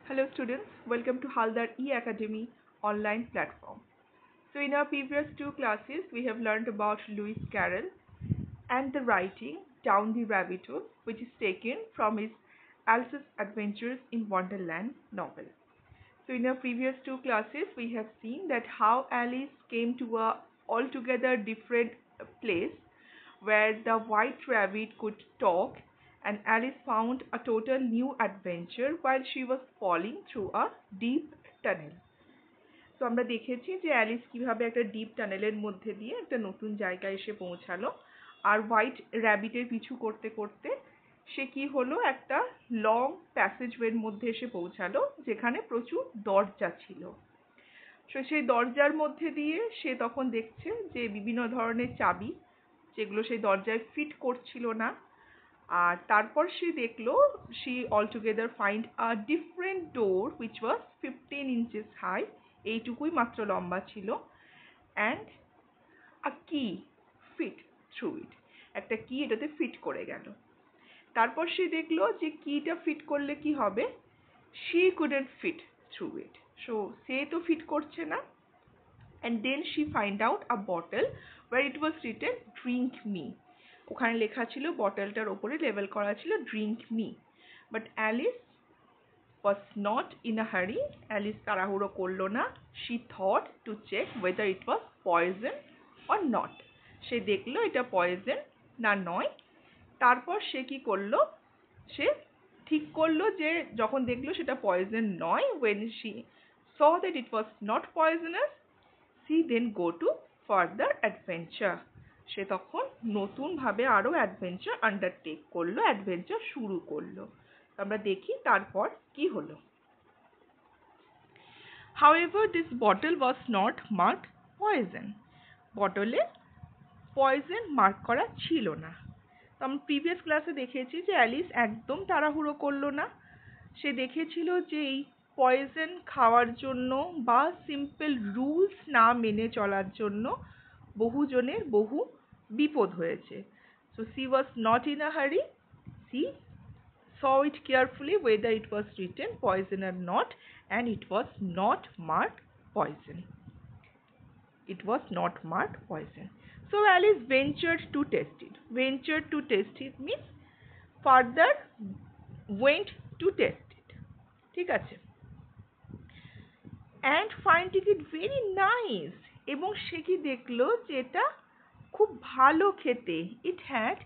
Hello students, welcome to Haldar E-Academy online platform. So in our previous two classes, we have learned about Lewis Carroll and the writing Down the Rabbit Hole, which is taken from his Alice's Adventures in Wonderland novel. So in our previous two classes, we have seen that how Alice came to a altogether different place where the white rabbit could talk, and Alice found a total new adventure while she was falling through a deep tunnel. তো আমরা দেখেছি যে Alice কিভাবে একটা deep টানেলের মধ্যে দিয়ে একটা নতুন জায়গায় এসে পৌঁছালো, আর হোয়াইট র্যাবিটের পিছু করতে করতে সে কি হলো, একটা লং প্যাসেজওয়ের মধ্যে এসে পৌঁছালো যেখানে প্রচুর দরজা ছিল। সেই দরজার মধ্যে দিয়ে সে তখন দেখছে যে বিভিন্ন ধরনের চাবি, যেগুলো সেই দরজায় ফিট করছিল না। আর তারপর সে দেখলো she altogether find a different door which was 15 inches high, এইটুকুই মাত্র লম্বা ছিল, and a key fit through it, একটা কি এটাতে ফিট করে গেল। তারপর সে দেখলো যে কিটা ফিট করলে কি হবে, she couldn't fit through it, so সে তো ফিট করছে না। and then she find out a bottle where it was written drink me, ওখানে লেখা ছিল, বটলটার ওপরে লেবেল করা ছিল drink me, but Alice was not in a hurry, Alice তাড়াহুড়ো করলো না, she thought to check whether it was poison or not, সে দেখলো এটা পয়জন না নয়। তারপর সে কি করলো, সে ঠিক করলো যে যখন দেখলো সেটা পয়জন নয়, when she saw that it was not poisonous, she then go to further adventure, সে তখন নতুন ভাবে আরো অ্যাডভেঞ্চার আন্ডারটেক করলো, অ্যাডভেঞ্চার শুরু করলো। আমরা দেখি তারপর কি হলো। However, this bottle was not marked poison, বটলে পয়জন মার্ক করা ছিল না। তো আমরা প্রিভিয়াস ক্লাসে দেখেছি যে অ্যালিস একদম তাড়াহুড়ো করলো না, সে দেখেছিল যে এই পয়জন খাওয়ার জন্য বা সিম্পল রুলস না মেনে চলার জন্য বহুজনের বহু বিপদ হয়েছে। So she was not in a hurry, she saw it carefully whether it was written poison or not, and it was not marked poison. It was not marked poison. So Alice ventured to test it. Ventured to test it means further went to test it. ঠিক আছে? And finding it very nice, এবং সে কি দেখলো যে এটা খুব ভালো খেতে। It had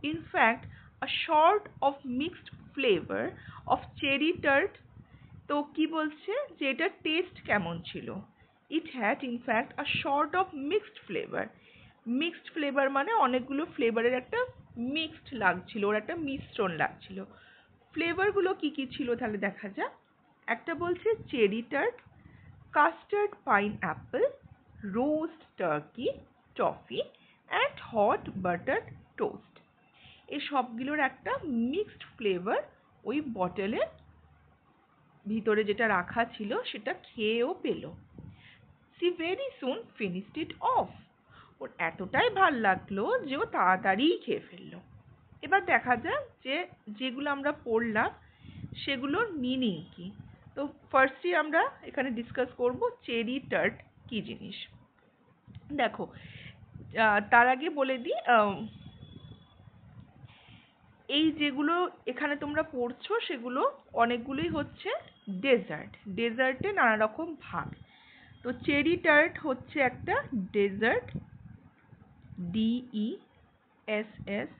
in fact a sort of mixed flavor of cherry tart. তো কি বলছে যে এটা টেস্ট কেমন ছিল, it had in fact a sort of mixed flavor. Mixed flavor মানে অনেকগুলো ফ্লেভারের একটা মিক্সড লাগছিল, ওর একটা মিশ্রণ লাগছিল। ফ্লেভারগুলো কি কি ছিল তাহলে দেখা যাক। একটা বলছে cherry tart, custard pineapple, roast turkey, toffee and hot butter toast. এই সবগুলোর একটা মিক্সড ফ্লেভার ওই বটলের ভিতরে যেটা রাখা ছিল সেটা খেয়েও পেল। She very soon finished it off. ওর এতটাই ভাল লাগলো যে ও তাড়াতাড়ি খেয়ে ফেললো। এবার দেখা যাক যে যেগুলো আমরা পড়লাম সেগুলোর মিনিং কি। তো ফার্স্টলি আমরা এখানে ডিসকাস করব চেরি টার্ট কি জিনিস। দেখো, তার আগে বলে দিই, এই যেগুলো এখানে তোমরা পড়ছো সেগুলো অনেকগুলোই হচ্ছে ডেজার্ট। ডেজার্টে নানা রকম ভাগ। তো চেরি টার্ট হচ্ছে একটা ডেজার্ট, DESSERT,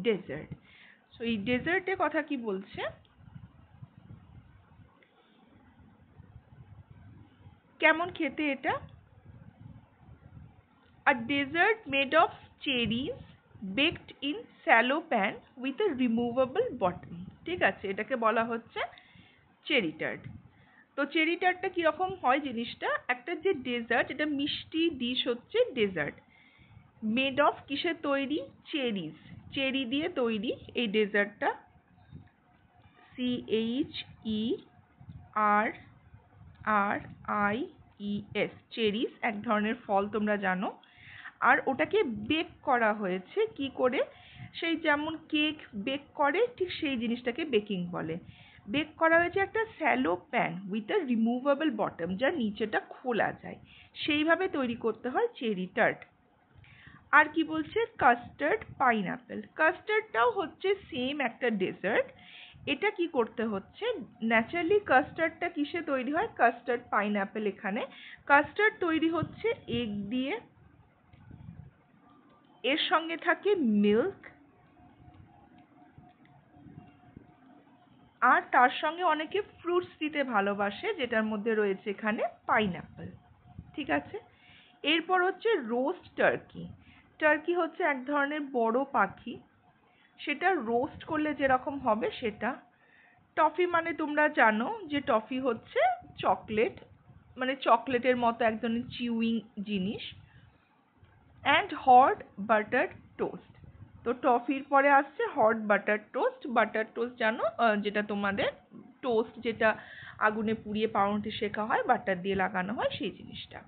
ডেজার্ট। সো এই ডেজার্টের কথা কি বলছে, কেমন খেতে এটা। A dessert made of cherries baked in shallow pan with a removable bottom. ঠিক আছে, এটাকে বলা হচ্ছে চেরি টার্ট। তো চেরি টার্টটা কিরকম হয় জিনিসটা, একটা যে ডেজার্ট, এটা মিষ্টি ডিশ হচ্ছে ডেজার্ট, মেড অফ কিসের তৈরি, চেরিজ, চেরি দিয়ে তৈরি এই ডেজার্টটা। CHERRIES, চেরিজ এক ধরনের ফল তোমরা জানো। আর ওটাকে বেক করা হয়েছে কি করে, সেই যেমন কেক বেক করে ঠিক সেই জিনিসটাকে বেকিং বলে। বেক করা হয়েছে একটা shallow pan with a removable bottom, যার নিচেটা খোলা যায়, সেইভাবে তৈরি করতে হয় চেরি টার্ট। আর কি বলছে, কাস্টার্ড পাইনঅ্যাপেল। কাস্টার্ডটাও হচ্ছে সেম একটা ডেজার্ট। এটা কি করতে হচ্ছে, ন্যাচারালি কাস্টার্ডটা কিসে তৈরি হয়, কাস্টার্ড পাইনঅ্যাপেল। এখানে কাস্টার্ড তৈরি হচ্ছে এগ দিয়ে, এর সঙ্গে থাকে মিল্ক, আর তার সঙ্গে অনেকে ফ্রুটস দিতে ভালোবাসে, যেটার মধ্যে রয়েছে এখানে পাইনঅ্যাপেল। ঠিক আছে, এরপর হচ্ছে রোস্ট টার্কি। টার্কি হচ্ছে এক ধরনের বড় পাখি, সেটা রোস্ট করলে যেরকম হবে সেটা। টফি মানে তোমরা জানো যে টফি হচ্ছে চকলেট, মানে চকলেটের মতো এক ধরনের চিউইং জিনিস। And hot butter toast. তো টফির পরে আসছে hot butter toast. Butter toast জানো, যেটা তোমাদের টোস্ট যেটা আগুনে পুড়িয়ে পাউরুটি শেখা হয়, বাটার দিয়ে লাগানো হয়, সেই জিনিসটা।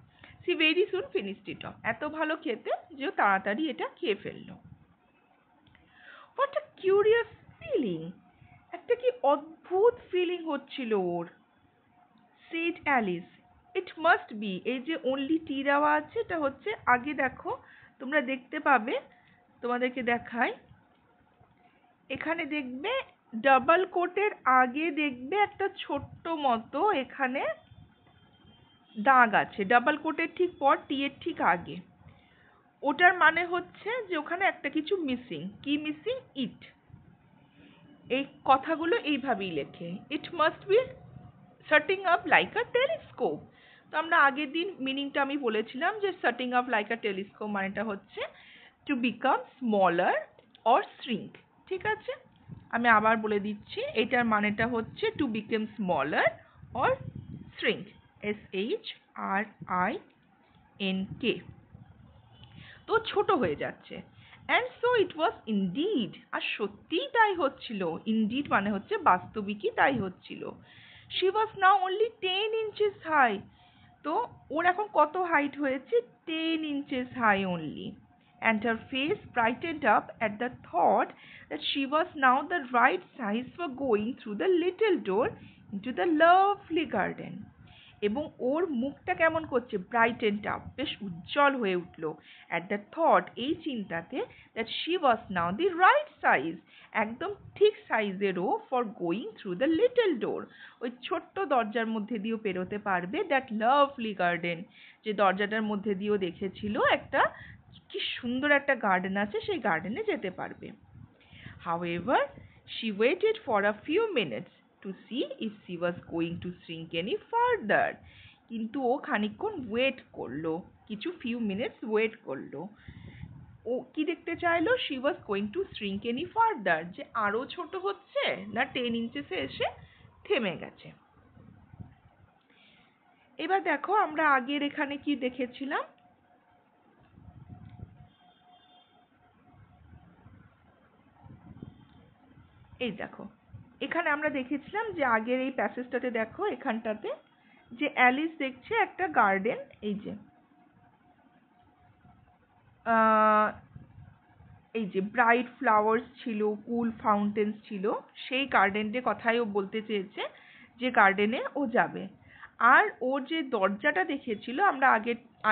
She very soon finished it off. এত ভালো খেতে যে ও তাড়াতাড়ি এটা খেয়ে ফেললো। হোয়াট আ কিউরিয়াস ফিলিং, একটা কি অদ্ভুত ফিলিং হচ্ছিল ওর। Said Alice, it must be, এই যে অনলি টি দেওয়া আছে, এটা হচ্ছে, আগে দেখো তোমরা দেখতে পাবে, তোমাদেরকে দেখাই, এখানে দেখবে ডাবল কোটের আগে দেখবে একটা ছোট্ট মতো এখানে দাগ আছে, ডাবল কোটের ঠিক পর, টি এর ঠিক আগে। ওটার মানে হচ্ছে যে ওখানে একটা কিছু মিসিং। কি মিসিং, ইট। এই কথাগুলো এইভাবেই লেখে, ইট must B setting up like a telescope। তো আমরা আগের দিন মিনিংটা আমি বলেছিলাম যে setting up like a telescope মানেটা হচ্ছে to become smaller or shrink। ঠিক আছে, আমি আবার বলে দিচ্ছি, এটার মানেটা হচ্ছে to become smaller or shrink, SHRINK। তো ছোট হয়ে যাচ্ছে। and so it was indeed, আর সত্যিই তাই হচ্ছিল। indeed মানে হচ্ছে বাস্তবিকই তাই হচ্ছিল। she was now only 10 inches high। তো ওর এখন কত হাইট হয়েছে, 10 inches high only। and her face brightened up at the thought that she was now the right size for going through the little door into the lovely garden। এবং ওর মুখটা কেমন করছে, ব্রাইটেন্ড up, বেশ উজ্জ্বল হয়ে উঠলো। অ্যাট দ্য থট, এই চিন্তাতে, that she was now the right size, একদম ঠিক সাইজেরও, for going through the little door, ওই ছোট্ট দরজার মধ্যে দিয়েও পেরোতে পারবে, দ্যাট লাভলি গার্ডেন, যে দরজাটার মধ্যে দিয়েও দেখেছিল একটা কি সুন্দর একটা গার্ডেন আছে, সেই গার্ডেনে যেতে পারবে। However, she waited for a few minutes to see if she was going to shrink any further। কিন্তু ও খানিকক্ষণ ওয়েট করলো, কিছু few minutes ওয়েট করলো। ও কি দেখতে চাইলো, she was going to shrink any further, যে আরো ছোট হচ্ছে না 10 inches এসে থেমে গেছে। এবার দেখো আমরা আগের এখানে কি দেখেছিলাম, এই দেখো এখানে আমরা দেখেছিলাম যে আগের এই প্যাসেজটাতে দেখো, এখানটাতে যে অ্যালিস দেখছে একটা গার্ডেন, এই যে এই যে ব্রাইট ফ্লাওয়ার্স ছিল, কুল ফাউন্টেন্স ছিল, সেই গার্ডেনের কথাই ও বলতে চেয়েছে, যে গার্ডেনে ও যাবে। আর ওর যে দরজাটা দেখেছিল, আমরা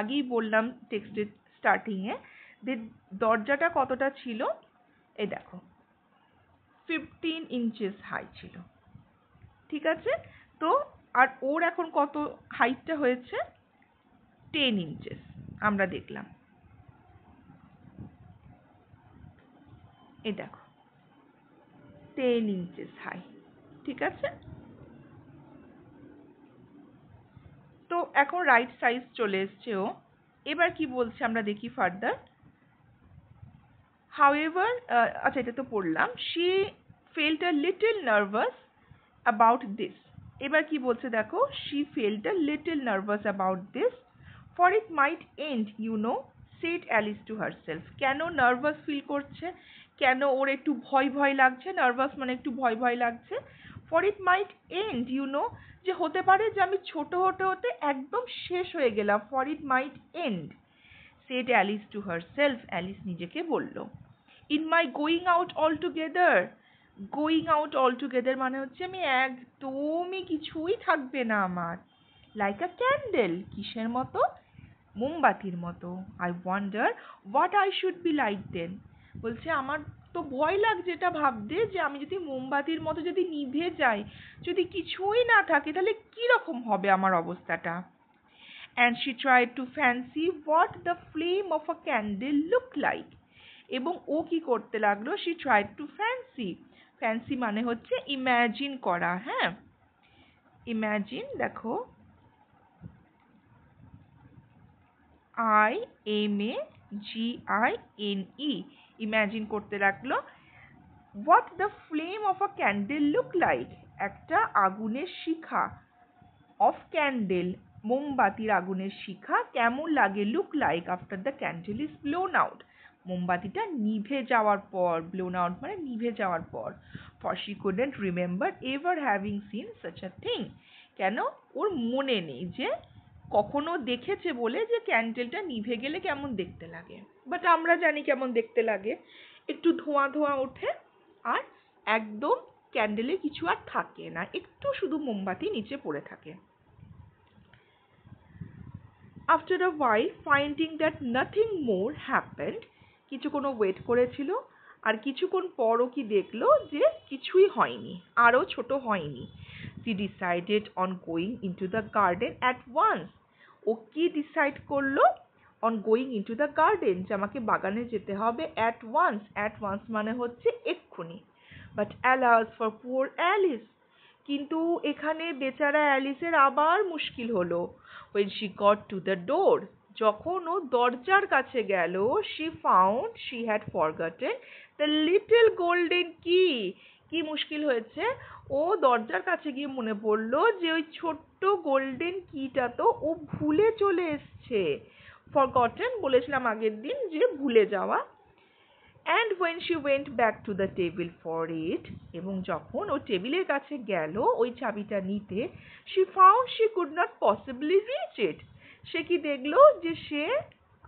আগেই বললাম টেক্সটের স্টার্টিংয়ে, যে দরজাটা কতটা ছিল, এই দেখো 15 inches হাই ছিল। ঠিক আছে, তো আর ওর এখন কত হাইটটা হয়েছে, 10 inches আমরা দেখলাম। এই দেখো 10 inches হাই। ঠিক আছে, তো এখন রাইট সাইজ চলে এসছে ও। এবার কি বলছে আমরা দেখি ফার্দার। However, আচ্ছা এটা তো পড়লাম, she felt a little nervous about this। এবার কি বলছে দেখো, she felt a little nervous about this, for it might end, you know, said Alice to herself। কেন নার্ভাস ফিল করছে, কেন ওর একটু ভয় ভয় লাগছে, নার্ভাস মানে একটু ভয় ভয় লাগছে। for it might end, you know, যে হতে পারে যে আমি ছোট হতে হতে একদম শেষ হয়ে গেলাম, for it might end, said Alice to herself। Alice নিজেকে বলল। In my going out all together. Going out all together মানে হচ্ছে আমি একদমই কিছুই থাকবে না আমার। লাইক আ ক্যান্ডেল, কিসের মতো? মোমবাতির মতো। I wonder what I should be like then. বলছে আমার তো ভয় লাগছে এটা ভাবতে যে আমি যদি মোমবাতির মতো যদি নিভে যাই, যদি কিছুই না থাকে, তাহলে কি রকম হবে আমার অবস্থাটা। And she tried to fancy what the flame of a candle looked like. এবং ও কি করতে লাগলো? She tried to fancy. Fancy মানে হচ্ছে imagine করা, হ্যাঁ? Imagine, দেখো, IMAGINE, imagine করতে লাগলো what the flame of a candle look like, একটা আগুনের শিখা, of candle, মোমবাতির আগুনের শিখা কেমন লাগে, look like after the candle is blown out, মোমবাতিটা নিভে যাওয়ার পর, blown out মানে নিভে যাওয়ার পর। For she couldn't remember ever having seen such a thing. কেন? ওর মনে নেই যে কখনো দেখেছে বলে যে ক্যান্ডেলটা নিভে গেলে কেমন দেখতে লাগে। বাট আমরা জানি কেমন দেখতে লাগে, একটু ধোঁয়া ধোঁয়া ওঠে আর একদম ক্যান্ডেলে কিছু আর থাকে না, একটু শুধু মোমবাতি নিচে পড়ে থাকে। After a while, finding that nothing more happened, কিছুক্ষণ ওয়েট করেছিল আর কিছুক্ষণ পরও কি দেখলো যে কিছুই হয়নি, আরো ছোট হয়নি। She decided on going into the garden at once. ও কি ডিসাইড করলো? On going into the garden, যে আমাকে বাগানে যেতে হবে at once. At once মানে হচ্ছে এক্ষুনি। But alas for poor Alice. কিন্তু এখানে বেচারা অ্যালিসের আবার মুশকিল হলো। When she got to the door, যখন ও দরজার কাছে গেল, she found she had forgotten the little golden key. কি মুশকিল হয়েছে? ও দরজার কাছে গিয়ে মনে পড়লো যে ওই ছোট্ট গোল্ডেন কিটা তো ও ভুলে চলে এসছে। Forgotten বলেছিলাম আগের দিন যে ভুলে যাওয়া। And when she went back to the table for it, এবং যখন ও টেবিলের কাছে গেল ওই চাবিটা নিতে, she found she could not possibly reach it. সে কি দেখলো? যে সে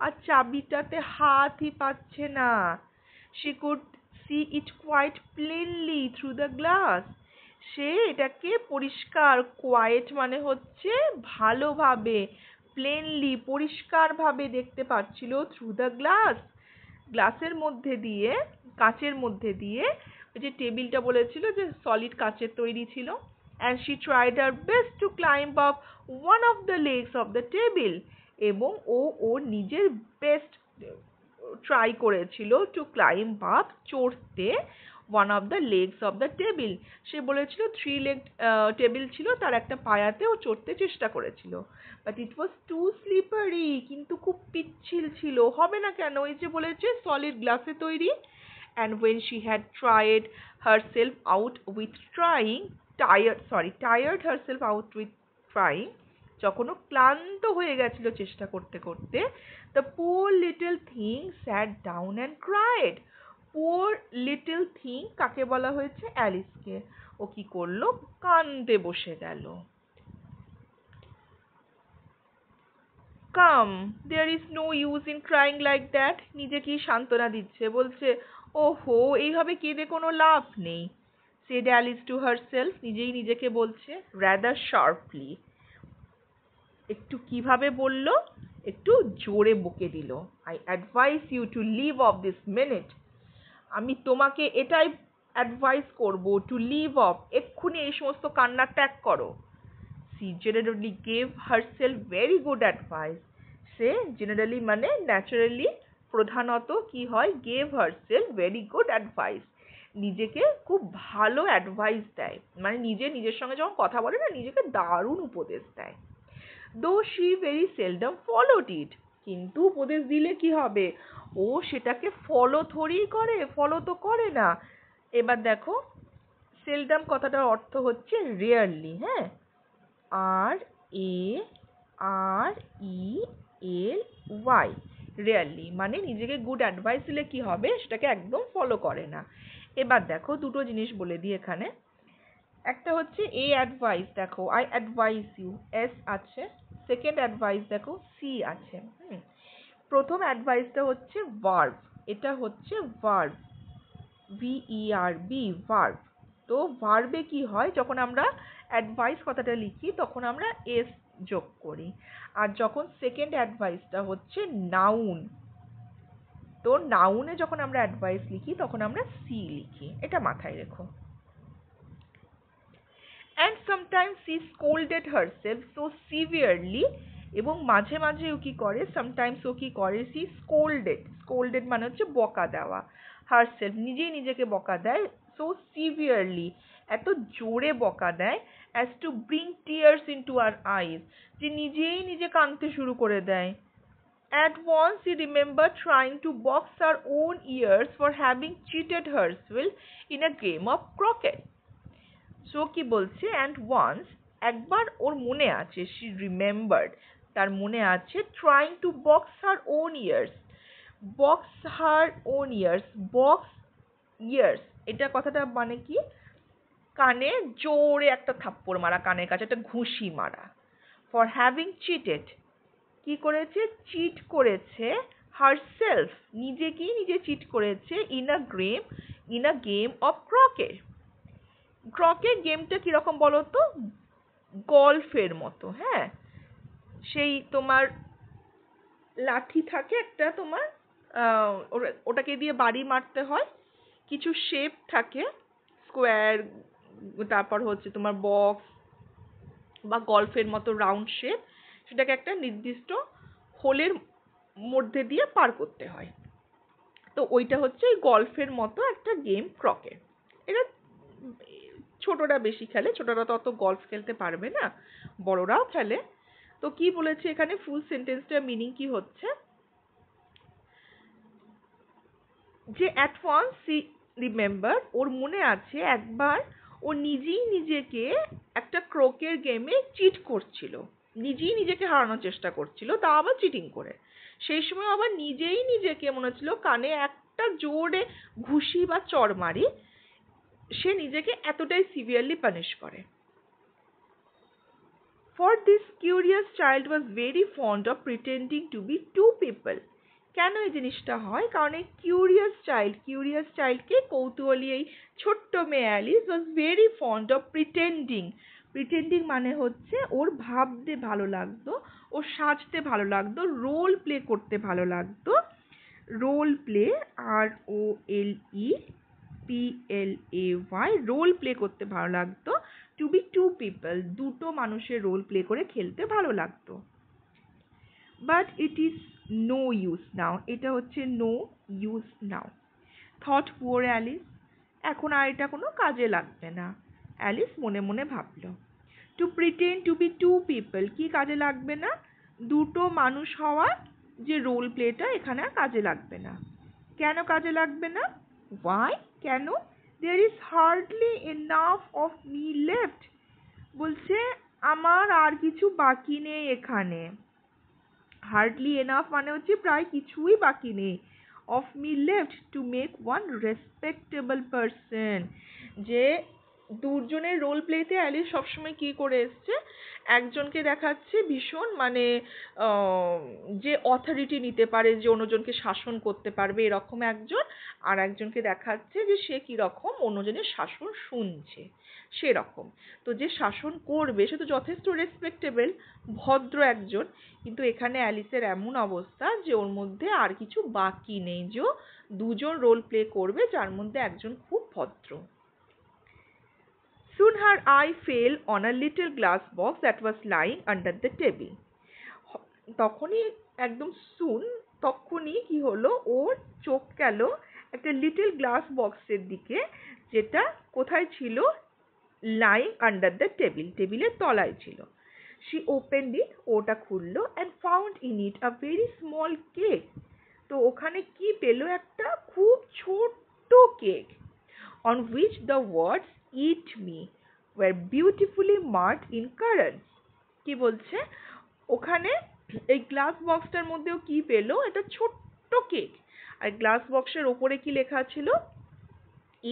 আর চাবিটাতে হাতই পাচ্ছে না। She could see it quite plainly through the glass. সে এটাকে পরিষ্কার, কোয়াইট মানে হচ্ছে ভালোভাবে, প্লেনলি পরিষ্কারভাবে দেখতে পাচ্ছিল, থ্রু দ্য গ্লাস, গ্লাসের মধ্যে দিয়ে, কাচের মধ্যে দিয়ে। ওই যে টেবিলটা বলেছিল যে সলিড কাচের তৈরি ছিল। And she tried her best to climb up one of the legs of the table. এবং ও ওর নিজের বেস্ট ট্রাই করেছিল টু ক্লাইম্ব আপ, চড়তে, one of the legs of the table. সে বলেছিল 3 leg টেবিল ছিল, তার একটা পায়াতে ও চড়তে চেষ্টা করেছিল। But it was too slippery, কিন্তু খুব পিচ্ছিল ছিল। হবে না কেন? এই যে বলেছে সলিড গ্লাসে তৈরি। And when she had tired herself out with tired herself out with trying, যখন ও ক্লান্ত হয়ে গেছিল চেষ্টা করতে করতে, the poor little thing sat down and cried. poor little thing কাকে বলা হয়েছে? অ্যালিসকে। ও কি করলো? কাঁদতে বসে গেল। Come, there is no use in crying like that. নিজেকেই সান্ত্বনা দিচ্ছে, বলছে ওহো এইভাবে কেঁদে কোনো লাভ নেই। said Alice to herself, নিজেই নিজেকে বলছে, rather sharply. একটু কিভাবে বলল? একটু জোরে বকে দিল। I advise you to leave off this minute. আমি তোমাকে এটাই অ্যাডভাইস করব, to leave off, এক্ষুনি এই সমস্ত কান্না ত্যাগ করো। She generally gave herself very good advice. Say generally মানে naturally, প্রধানত কি হয়? gave herself very good advice. নিজেকে খুব ভালো অ্যাডভাইস দেয়, মানে নিজের সঙ্গে যখন কথা বলে না, নিজেকে দারুণ উপদেশ দেয়। Though she very seldom followed it. কিন্তু উপদেশ দিলে কি হবে? ও সেটাকে ফলো থোড়ি করে, ফলো তো করে না। এবার দেখো, সেলডম কথাটার অর্থ হচ্ছে রেয়ারলি, হ্যাঁ, RARELY, রেয়ারলি মানে নিজেকে গুড অ্যাডভাইস দিলে কি হবে? সেটাকে একদম ফলো করে না। এবার দেখো দুটো জিনিস বলে দিই এখানে। একটা হচ্ছে এ অ্যাডভাইস, দেখো আই অ্যাডভাইস ইউ, এস আছে। সেকেন্ড অ্যাডভাইস দেখো সি আছে। প্রথম অ্যাডভাইসটা হচ্ছে ভার্ব, এটা হচ্ছে ভার্ব। VERB, verb. তো ভার্বে কি হয়, যখন আমরা অ্যাডভাইস কথাটা লিখি তখন আমরা এস যোগ করি, আর যখন সেকেন্ড অ্যাডভাইসটা হচ্ছে নাউন, তো নাউনে যখন আমরা অ্যাডভাইস লিখি তখন আমরা সি লিখি, এটা মাথায় রেখো। And sometimes she scolded herself so severely, এবং মাঝে মাঝে ও কি করে, sometimes ও কি করে, she scolded মানে হচ্ছে বকা দেওয়া, herself নিজেই নিজেকে বকা দেয়, so severely এত জোরে বকা দেয়, as to bring tears into her eyes যে নিজেই নিজে কাঁদতে শুরু করে দেয়। At once she remembered trying to box her own ears for having cheated herself in a game of croquet. So কি বলছে, and once একবার ওর মনে আছে, she remembered তার মনে আছে, trying to box her own ears, box her own ears, box ears এটা কথাটা মানে কি, কানে জোরে একটা থাপ্পড় মারা, কানের কাছে একটা ঘুষি মারা, for having cheated কি করেছে, চিট করেছে, herself নিজেকেই নিজে চিট করেছে, in a game of croquet. Croquette গেমটা কিরকম বলো তো, গল্ফের মতো। হ্যাঁ, সেই তোমার লাঠি থাকে একটা, তোমার ওটাকে দিয়ে বাড়ি মারতে হয়, কিছু শেপ থাকে, স্কোয়ার, তারপর হচ্ছে তোমার বক্স বা গল্ফের মতো রাউন্ড শেপ, সেটাকে একটা নির্দিষ্ট হোলের মধ্যে দিয়ে পার করতে হয়। তো ওইটা হচ্ছে গল্ফের মতো একটা গেম ক্রকেট। এটা ছোটরা বেশি খেলে, ছোটরা তো অত গল্ফ খেলতে পারবে না, বড়রাও খেলে। তো কি বলেছে এখানে, ফুল সেন্টেন্সটার মিনিং কি হচ্ছে, যে অ্যাট ওয়ান্স সি রিমেম্বার ওর মনে আছে একবার ও নিজেই নিজেকে একটা ক্রোকের গেমে চিট করছিল, নিজেই নিজেকে হারানোর চেষ্টা করছিল, তা আবার চিটিং করে। সেই সময় আবার নিজেই নিজেকে মনে হচ্ছিল কানে একটা জোরে ঘুষি বা চড় মারি, সে নিজেকে এতটাই সিভিয়ারলি পানিশ করে। For this curious child was very fond of pretending to be two people. কেন এই জিনিসটা হয়, কারণ এই কিউরিয়াস চাইল্ডকে কৌতূহলী এই ছোট্ট মেয়ে Alice was very fond of pretending মানে হচ্ছে ওর ভাবতে ভালো লাগতো, ওর সাজতে ভালো লাগতো, রোল প্লে করতে ভালো লাগতো, role play ROLEPLAY, role play করতে ভালো লাগতো, টু বি টু পিপল দুটো মানুষের রোল প্লে করে খেলতে ভালো লাগতো। But it is no use now, এটা হচ্ছে no use now, thought poor Alice, এখন আর এটা কোনো কাজে লাগবে না, অ্যালিস মনে মনে ভাবলো। To pretend to be two people কি কাজে লাগবে না, দুটো মানুষ হওয়া যে রোল প্লেটা এখানে আর কাজে লাগবে না। কেন কাজে লাগবে না, why কেন, there is hardly enough of me left, বলছে আমার আর কিছু বাকি নেই এখানে, হার্ডলি এনাফ মানে হচ্ছে প্রায় কিছুই বাকি নেই, of me left to make one respectable person, যে দুজনের রোল প্লেতে অ্যালিস সবসময় কি করে এসছে, একজনকে দেখাচ্ছে ভীষণ মানে যে অথরিটি নিতে পারে, যে অন্যজনকে শাসন করতে পারবে এরকম একজন, আর একজনকে দেখাচ্ছে যে সে কিরকম অন্যজনের শাসন শুনছে সেরকম। তো যে শাসন করবে সে তো যথেষ্ট রেসপেক্টেবল, ভদ্র একজন, কিন্তু এখানে অ্যালিসের এমন অবস্থা যে ওর মধ্যে আর কিছু বাকি নেই, যে দুজন রোল প্লে করবে যার মধ্যে একজন খুব ভদ্র। Soon her eye fell on a little glass box that was lying under the table. তখনই একদম তখনই কি হলো, ওর চোখ গেল একটা লিটল গ্লাস বক্সের দিকে, যেটা কোথায় ছিল, lying under the table, টেবিলের তলায় ছিল। She opened it, ওটা খুললো, and found in it a very small cake. তো ওখানে কি পেলো, একটা খুব ছোট্ট cake, on which the words eat me were beautifully marked in currants. কি বলছে, ওখানে এই গ্লাস বক্সটার মধ্যেও কি পেলো, এটা ছোট্ট কেক, আর গ্লাস বক্সের ওপরে কি লেখা ছিল,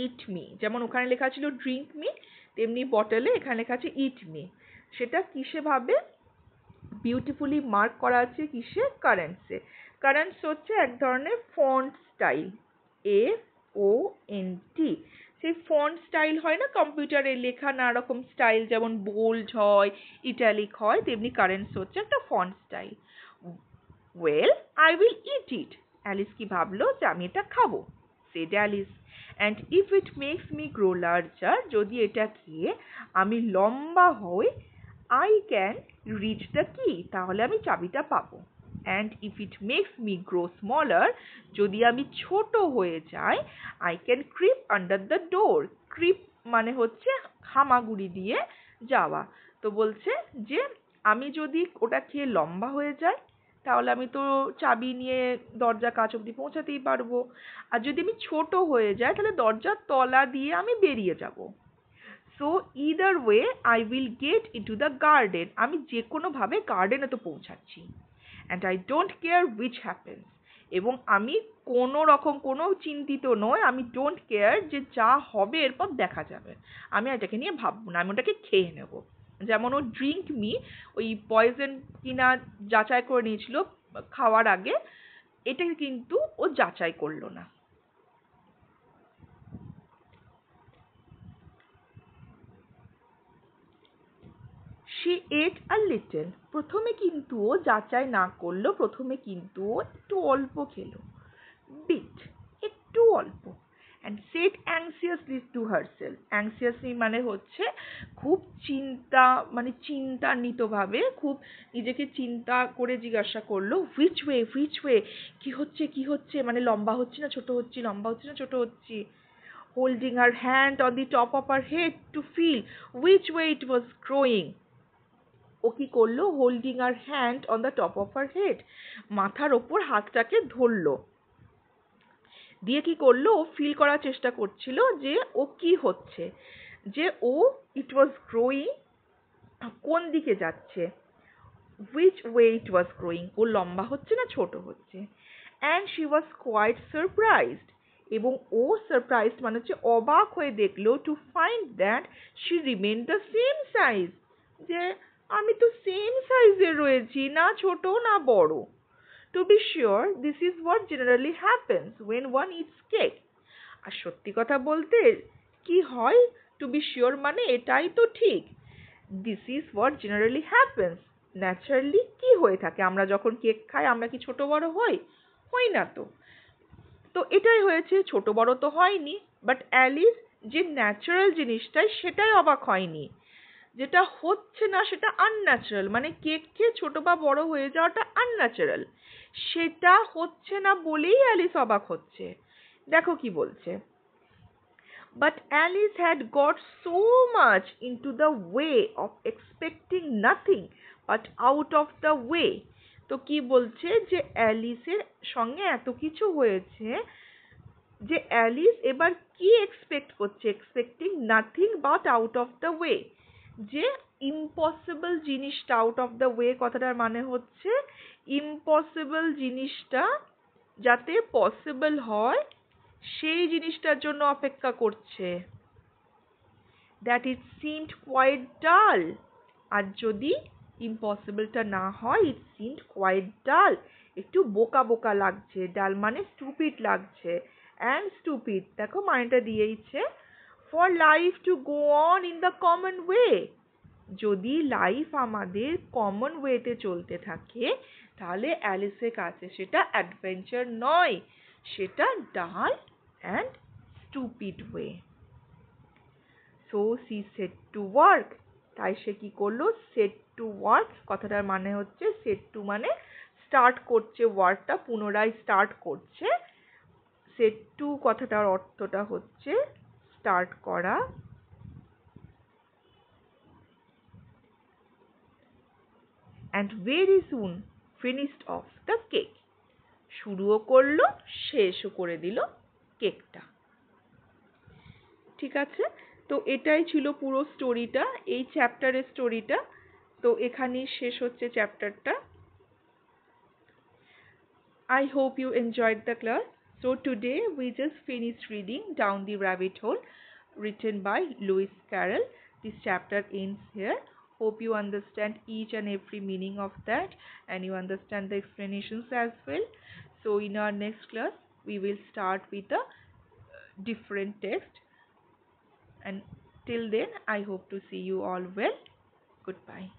ইট মি, যেমন ওখানে লেখা ছিল ড্রিঙ্ক মি, তেমনি বটলে এখানে লেখা আছে ইট মি। সেটা কিসে ভাবে বিউটিফুলি মার্ক করা আছে, কিসে, কারেন্টসে। কারেন্টস হচ্ছে এক ধরনের ফন্ট স্টাইল, FONT। সেই ফন্ট স্টাইল হয় না কম্পিউটারে লেখা নানা রকম স্টাইল, যেমন বোল্ড হয়, ইটালিক হয়, তেমনি কারেন্টস হচ্ছে একটা font style. Well, I will eat it. Alice কি ভাবলো যে আমি এটা খাবো, said Alice. And if it makes me grow larger, যদি এটা খেয়ে আমি লম্বা হই, আই ক্যান রিচ দ্য কি, তাহলে আমি চাবিটা পাবো। And if it makes me grow smaller, যদি আমি ছোট হয়ে যাই, I can creep under the door. Creep মানে হচ্ছে হামাগুড়ি দিয়ে যাওয়া। তো বলছে যে আমি যদি ওটা খেয়ে লম্বা হয়ে যাই, তাহলে আমি তো চাবি নিয়ে দরজা কাছ অব্দি পৌঁছাতেই পারবো। আর যদি আমি ছোট হয়ে যাই, তাহলে দরজার তলা দিয়ে আমি বেরিয়ে যাব। So either way I will get into the garden. আমি যে কোনোভাবে গার্ডেনে তো পৌঁছাচ্ছি। And I don't care which happens. এবং আমি কোনো রকম কোনো চিন্তিত নয়, আমি ডোন্ট কেয়ার যে যা হবে এরপর দেখা যাবে, আমি এটাকে নিয়ে ভাববো না, আমি ওটাকে খেয়ে নেব। যেমন ও ড্রিঙ্ক মি, ওই পয়জন কিনা যাচাই করে নিয়েছিল খাওয়ার আগে, এটাকে কিন্তু ও যাচাই করলো না। She ate a little. প্রথমে কিন্তু ও যাচাই না করলো, প্রথমে কিন্তু ও একটু অল্প খেলো, bit, একটু অল্প। and said anxiously to herself. anxiously মানে হচ্ছে খুব চিন্তা, মানে চিন্তান্বিত ভাবে খুব নিজেকে চিন্তা করে জিজ্ঞাসা করলো, which way, কি হচ্ছে, মানে লম্বা হচ্ছে না ছোট হচ্ছে, লম্বা হচ্ছে না ছোট হচ্ছে। holding her hand on the top of her head to feel which way it was growing. ও কি করলো, holding her hand on the top of her head, মাথার ওপর হাতটাকে ধরলো, দিয়ে কি করলো, ও ফিল করার চেষ্টা করছিল যে ও কি হচ্ছে, যে ও ইট ওয়াজ গ্রোয়িং, কোন দিকে যাচ্ছে, which way it was growing, ও লম্বা হচ্ছে না ছোট হচ্ছে। and she was quite surprised, এবং ও সারপ্রাইজড মানে হচ্ছে অবাক হয়ে দেখলো, to find that she remained the same size, যে আমি তো সেম সাইজের রয়েছি, না ছোট না বড়। To be sure, this is what generally happens when one eats cake. আর সত্যি কথা বলতে কি হয়, to be sure মানে এটাই তো ঠিক, this is what generally happens, naturally কি হয়ে থাকে, আমরা যখন কেক খাই আমরা কি ছোট বড় হই, হই না তো। তো এটাই হয়েছে, ছোট বড় তো হয়নি, বাট অ্যালিস যে ন্যাচারাল জিনিসটাই সেটাই অবাক হয়নি, যেটা হচ্ছে না সেটা আনন্যাচারাল, মানে কেক খেয়ে ছোট বা বড় হয়ে যাওয়াটা আনন্যাচারাল, সেটা হচ্ছে না বলেই অ্যালিস অবাক হচ্ছে। দেখো কি বলছে, but Alice had got so much into the way of expecting nothing but out of the way. তো কি বলছে, যে অ্যালিসের সঙ্গে এত কিছু হয়েছে যে অ্যালিস এবার কি এক্সপেক্ট করছে, expecting nothing but out of the way, যে ইম্পসিবল জিনিসটা, আউট অফ দ্য ওয়ে কথাটার মানে হচ্ছে ইম্পসিবল জিনিসটা যাতে পসিবল হয় সেই জিনিসটার জন্য অপেক্ষা করছে। দ্যাট ইট সিমড কোয়াইট ডাল, আর যদি ইম্পসিবলটা না হয়, ইট সিমড কোয়াইট ডাল, একটু বোকা বোকা লাগছে, ডাল মানে স্টুপিড লাগছে, অ্যান্ড স্টুপিড দেখো মানেটা দিয়েইছে, for life to go on in the common way, যদি লাইফ আমাদের কমন ওয়েতে চলতে থাকে, তাহলে অ্যালিসের কাছে সেটা অ্যাডভেঞ্চার নয়, সেটা dull and stupid way. So she set to work, তাই সে কি করলো, সেট টু ওয়ার্ক কথাটার মানে হচ্ছে, সেট টু মানে স্টার্ট করছে, ওয়ার্কটা পুনরায় স্টার্ট করছে, সেট টু কথাটার অর্থটা হচ্ছে স্টার্ট করা। and very soon finished off the cake, শুরুও করলো শেষও করে দিল কেকটা। ঠিক আছে, তো এটাই ছিল পুরো স্টোরিটা, এই চ্যাপ্টারের স্টোরিটা। তো এখানেই শেষ হচ্ছে চ্যাপ্টারটা। I hope you enjoyed the class. So today we just finished reading Down the Rabbit Hole, written by Lewis Carroll. This chapter ends here. Hope you understand each and every meaning of that, and you understand the explanations as well. So in our next class we will start with the different text. And till then, I hope to see you all well. Goodbye.